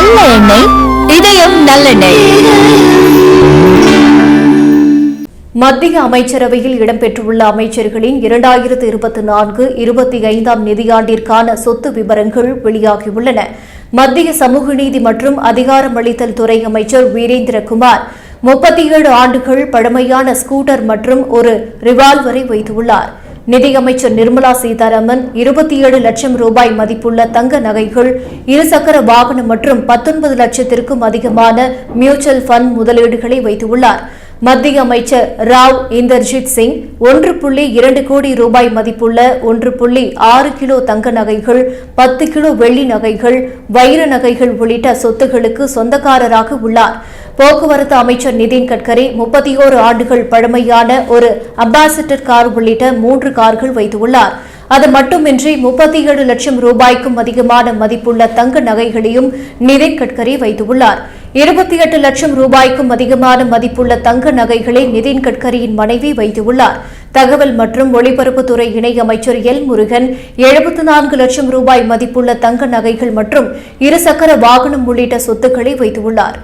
நல்ல எண்ணெய், இதயம் நல்லெண்ணெய். மத்திய அமைச்சரவையில் இடம்பெற்றுள்ள அமைச்சர்களின் 2024-25 நிதியாண்டிற்கான சொத்து விவரங்கள் வெளியாகியுள்ளன. மத்திய சமூக நீதி மற்றும் அதிகாரமளித்தல் துறை அமைச்சர் வீரேந்திரகுமார் 37 ஆண்டுகள் பழமையான ஸ்கூட்டர் மற்றும் ஒரு ரிவால்வரை வைத்துள்ளார். நிதியமைச்சர் நிர்மலா சீதாராமன் 27 லட்சம் ரூபாய் மதிப்புள்ள தங்க நகைகள், இருசக்கர வாகனம் மற்றும் 19 லட்சத்திற்கும் அதிகமான மியூச்சுவல் ஃபண்ட் முதலீடுகளை வைத்துள்ளார். மத்திய அமைச்சர் ராவ் இந்தர்ஜித் சிங் 1.2 கோடி ரூபாய் மதிப்புள்ள 1.6 கிலோ தங்க நகைகள், 10 கிலோ வெள்ளி நகைகள், வைர நகைகள் உள்ளிட்ட சொத்துகளுக்கு சொந்தக்காரராக உள்ளார். போக்குவரத்து அமைச்சர் நிதின் கட்கரி 31 ஆண்டுகள் பழமையான ஒரு அம்பாசிடர் கார் உள்ளிட்ட 3 கார்கள் வைத்துள்ளார். அது மட்டுமின்றி 37 லட்சம் ரூபாய்க்கும் அதிகமான மதிப்புள்ள தங்க நகைகளையும் நிதின் கட்கரி வைத்துள்ளார். 28 லட்சம் ரூபாய்க்கும் அதிகமான மதிப்புள்ள தங்க நகைகளை நிதின் கட்கரியின் மனைவி வைத்துள்ளார். தகவல் மற்றும் ஒலிபரப்புத்துறை இணை அமைச்சர் எல் முருகன் 74 லட்சம் ரூபாய் மதிப்புள்ள தங்க நகைகள் மற்றும் இருசக்கர வாகனம் உள்ளிட்ட சொத்துக்களை வைத்துள்ளார்.